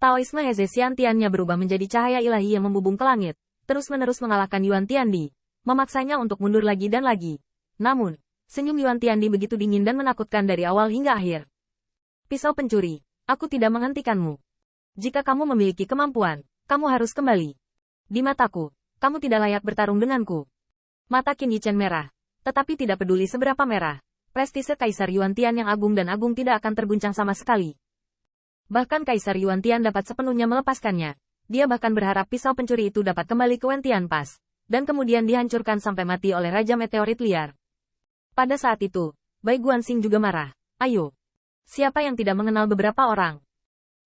Taoisme Heze Xiantiannya berubah menjadi cahaya ilahi yang membubung ke langit, terus-menerus mengalahkan Yuan Tiandi, memaksanya untuk mundur lagi dan lagi. Namun, senyum Yuan Tiandi begitu dingin dan menakutkan dari awal hingga akhir. Pisau pencuri, aku tidak menghentikanmu. Jika kamu memiliki kemampuan, kamu harus kembali. Di mataku, kamu tidak layak bertarung denganku. Mata Qin Yichen merah, tetapi tidak peduli seberapa merah. Prestise Kaisar Yuan Tian yang agung dan agung tidak akan terguncang sama sekali. Bahkan Kaisar Yuan Tian dapat sepenuhnya melepaskannya. Dia bahkan berharap pisau pencuri itu dapat kembali ke Wen Tianpas, dan kemudian dihancurkan sampai mati oleh Raja Meteorit Liar. Pada saat itu, Bai Guanxing juga marah. Ayo. Siapa yang tidak mengenal beberapa orang?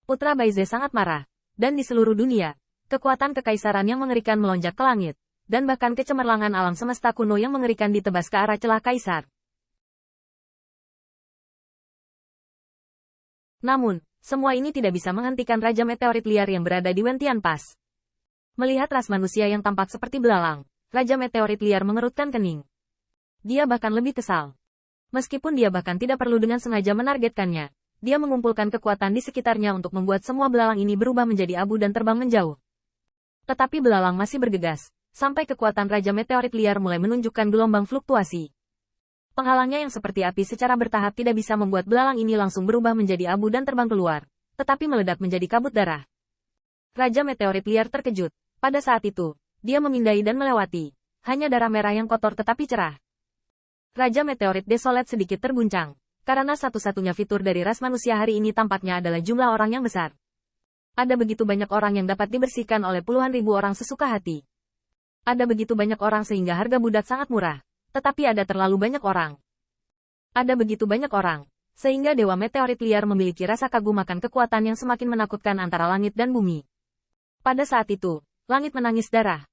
Putra Baize sangat marah. Dan di seluruh dunia, kekuatan kekaisaran yang mengerikan melonjak ke langit, dan bahkan kecemerlangan alam semesta kuno yang mengerikan ditebas ke arah celah kaisar. Namun, semua ini tidak bisa menghentikan Raja Meteorit Liar yang berada di Wen Tianpas. Melihat ras manusia yang tampak seperti belalang, Raja Meteorit Liar mengerutkan kening. Dia bahkan lebih kesal. Meskipun dia bahkan tidak perlu dengan sengaja menargetkannya, dia mengumpulkan kekuatan di sekitarnya untuk membuat semua belalang ini berubah menjadi abu dan terbang menjauh. Tetapi belalang masih bergegas, sampai kekuatan Raja Meteorit Liar mulai menunjukkan gelombang fluktuasi. Penghalangnya yang seperti api secara bertahap tidak bisa membuat belalang ini langsung berubah menjadi abu dan terbang keluar, tetapi meledak menjadi kabut darah. Raja Meteorit Liar terkejut. Pada saat itu, dia memindai dan melewati. Hanya darah merah yang kotor tetapi cerah. Raja Meteorit Desolate sedikit terguncang, karena satu-satunya fitur dari ras manusia hari ini tampaknya adalah jumlah orang yang besar. Ada begitu banyak orang yang dapat dibersihkan oleh puluhan ribu orang sesuka hati. Ada begitu banyak orang sehingga harga budak sangat murah. Tetapi ada terlalu banyak orang. Ada begitu banyak orang, sehingga Dewa Meteorit Liar memiliki rasa kagum akan kekuatan yang semakin menakutkan antara langit dan bumi. Pada saat itu, langit menangis darah.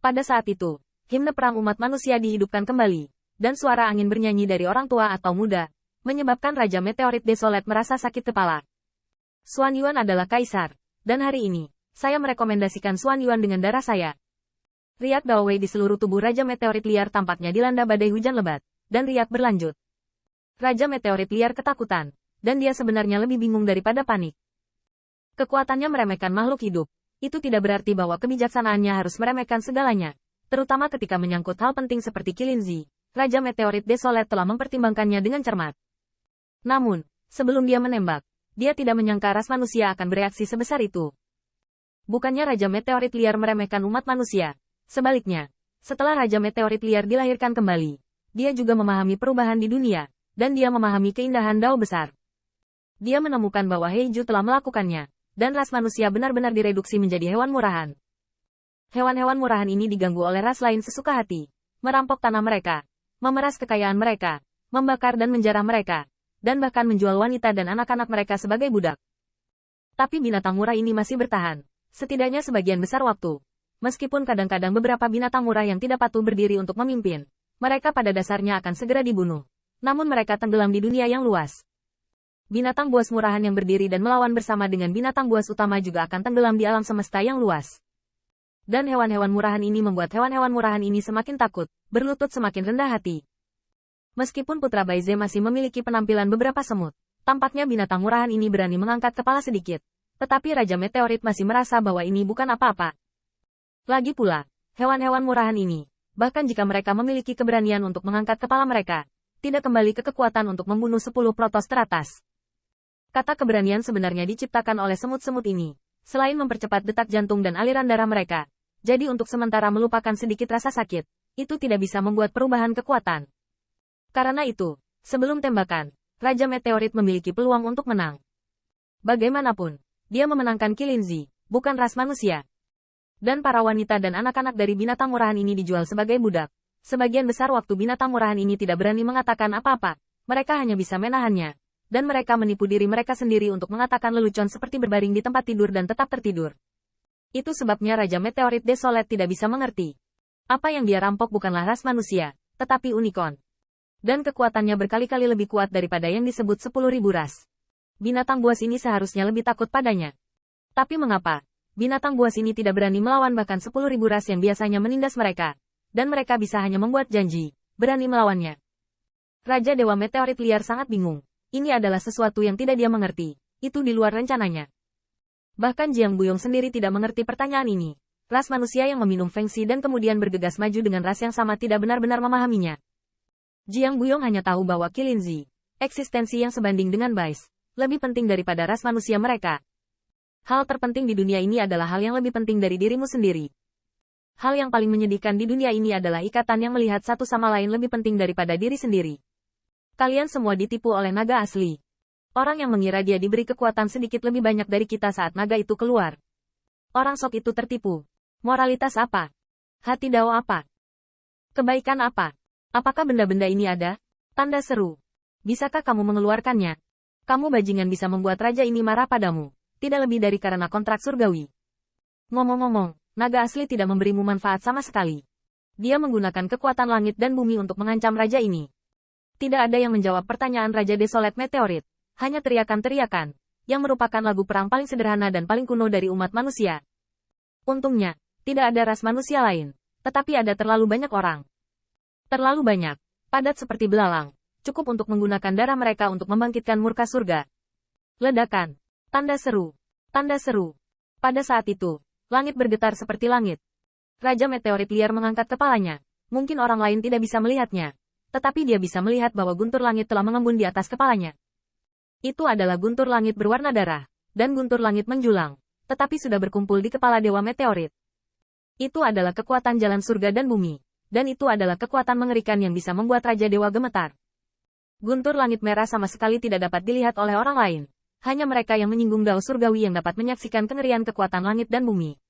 Pada saat itu, himne perang umat manusia dihidupkan kembali, dan suara angin bernyanyi dari orang tua atau muda, menyebabkan Raja Meteorit Desolate merasa sakit kepala. Xuan Yuan adalah kaisar, dan hari ini, saya merekomendasikan Xuan Yuan dengan darah saya. Riak Daowei di seluruh tubuh Raja Meteorit Liar tampaknya dilanda badai hujan lebat, dan riak berlanjut. Raja Meteorit Liar ketakutan, dan dia sebenarnya lebih bingung daripada panik. Kekuatannya meremehkan makhluk hidup, itu tidak berarti bahwa kebijaksanaannya harus meremehkan segalanya, terutama ketika menyangkut hal penting seperti Qilinzi. Raja Meteorit Desolate telah mempertimbangkannya dengan cermat. Namun, sebelum dia menembak, dia tidak menyangka ras manusia akan bereaksi sebesar itu. Bukannya Raja Meteorit Liar meremehkan umat manusia. Sebaliknya, setelah Raja Meteorit Liar dilahirkan kembali, dia juga memahami perubahan di dunia, dan dia memahami keindahan Dao besar. Dia menemukan bahwa Heiju telah melakukannya, dan ras manusia benar-benar direduksi menjadi hewan murahan. Hewan-hewan murahan ini diganggu oleh ras lain sesuka hati, merampok tanah mereka, memeras kekayaan mereka, membakar dan menjarah mereka, dan bahkan menjual wanita dan anak-anak mereka sebagai budak. Tapi binatang murah ini masih bertahan, setidaknya sebagian besar waktu. Meskipun kadang-kadang beberapa binatang murah yang tidak patuh berdiri untuk memimpin, mereka pada dasarnya akan segera dibunuh. Namun mereka tenggelam di dunia yang luas. Binatang buas murahan yang berdiri dan melawan bersama dengan binatang buas utama juga akan tenggelam di alam semesta yang luas. Dan hewan-hewan murahan ini membuat hewan-hewan murahan ini semakin takut, berlutut semakin rendah hati. Meskipun Putra Baize masih memiliki penampilan beberapa semut, tampaknya binatang murahan ini berani mengangkat kepala sedikit. Tetapi Raja Meteorit masih merasa bahwa ini bukan apa-apa. Lagi pula, hewan-hewan murahan ini, bahkan jika mereka memiliki keberanian untuk mengangkat kepala mereka, tidak kembali ke kekuatan untuk membunuh 10 protos teratas. Kata keberanian sebenarnya diciptakan oleh semut-semut ini, selain mempercepat detak jantung dan aliran darah mereka. Jadi untuk sementara melupakan sedikit rasa sakit, itu tidak bisa membuat perubahan kekuatan. Karena itu, sebelum tembakan, Raja Meteorit memiliki peluang untuk menang. Bagaimanapun, dia memenangkan Qilinzi, bukan ras manusia. Dan para wanita dan anak-anak dari binatang murahan ini dijual sebagai budak. Sebagian besar waktu binatang murahan ini tidak berani mengatakan apa-apa. Mereka hanya bisa menahannya. Dan mereka menipu diri mereka sendiri untuk mengatakan lelucon seperti berbaring di tempat tidur dan tetap tertidur. Itu sebabnya Raja Meteorit Desolate tidak bisa mengerti. Apa yang dia rampok bukanlah ras manusia, tetapi unicorn. Dan kekuatannya berkali-kali lebih kuat daripada yang disebut 10.000 ras. Binatang buas ini seharusnya lebih takut padanya. Tapi mengapa? Binatang buas ini tidak berani melawan bahkan 10.000 ras yang biasanya menindas mereka. Dan mereka bisa hanya membuat janji, berani melawannya. Raja Dewa Meteorit Liar sangat bingung. Ini adalah sesuatu yang tidak dia mengerti. Itu di luar rencananya. Bahkan Jiang Buyong sendiri tidak mengerti pertanyaan ini. Ras manusia yang meminum fengsi dan kemudian bergegas maju dengan ras yang sama tidak benar-benar memahaminya. Jiang Buyong hanya tahu bahwa Qilinzi, eksistensi yang sebanding dengan Bais, lebih penting daripada ras manusia mereka. Hal terpenting di dunia ini adalah hal yang lebih penting dari dirimu sendiri. Hal yang paling menyedihkan di dunia ini adalah ikatan yang melihat satu sama lain lebih penting daripada diri sendiri. Kalian semua ditipu oleh naga asli. Orang yang mengira dia diberi kekuatan sedikit lebih banyak dari kita saat naga itu keluar. Orang sok itu tertipu. Moralitas apa? Hati Dao apa? Kebaikan apa? Apakah benda-benda ini ada? Tanda seru. Bisakah kamu mengeluarkannya? Kamu bajingan bisa membuat raja ini marah padamu. Tidak lebih dari karena kontrak surgawi. Ngomong-ngomong, naga asli tidak memberimu manfaat sama sekali. Dia menggunakan kekuatan langit dan bumi untuk mengancam raja ini. Tidak ada yang menjawab pertanyaan Raja Desolate Meteorit. Hanya teriakan-teriakan, yang merupakan lagu perang paling sederhana dan paling kuno dari umat manusia. Untungnya, tidak ada ras manusia lain, tetapi ada terlalu banyak orang. Terlalu banyak, padat seperti belalang, cukup untuk menggunakan darah mereka untuk membangkitkan murka surga. Ledakan, tanda seru, tanda seru. Pada saat itu, langit bergetar seperti langit. Raja Meteorit liar mengangkat kepalanya, mungkin orang lain tidak bisa melihatnya, tetapi dia bisa melihat bahwa guntur langit telah mengembun di atas kepalanya. Itu adalah guntur langit berwarna darah, dan guntur langit menjulang, tetapi sudah berkumpul di kepala Dewa Meteorit. Itu adalah kekuatan jalan surga dan bumi, dan itu adalah kekuatan mengerikan yang bisa membuat Raja Dewa gemetar. Guntur langit merah sama sekali tidak dapat dilihat oleh orang lain, hanya mereka yang menyinggung Dao surgawi yang dapat menyaksikan kengerian kekuatan langit dan bumi.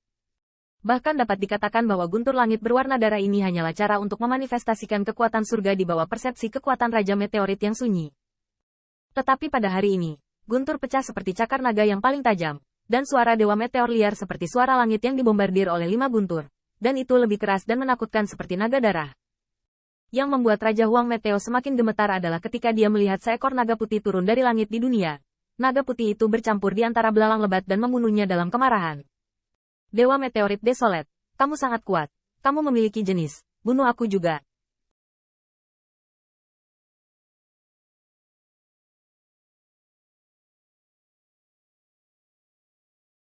Bahkan dapat dikatakan bahwa guntur langit berwarna darah ini hanyalah cara untuk memanifestasikan kekuatan surga di bawah persepsi kekuatan Raja Meteorit yang sunyi. Tetapi pada hari ini, guntur pecah seperti cakar naga yang paling tajam, dan suara Dewa Meteor liar seperti suara langit yang dibombardir oleh 5 guntur, dan itu lebih keras dan menakutkan seperti naga darah. Yang membuat Raja Huang Meteo semakin gemetar adalah ketika dia melihat seekor naga putih turun dari langit di dunia. Naga putih itu bercampur di antara belalang lebat dan membunuhnya dalam kemarahan. Dewa Meteorit Desolate, kamu sangat kuat. Kamu memiliki jenis. Bunuh aku juga.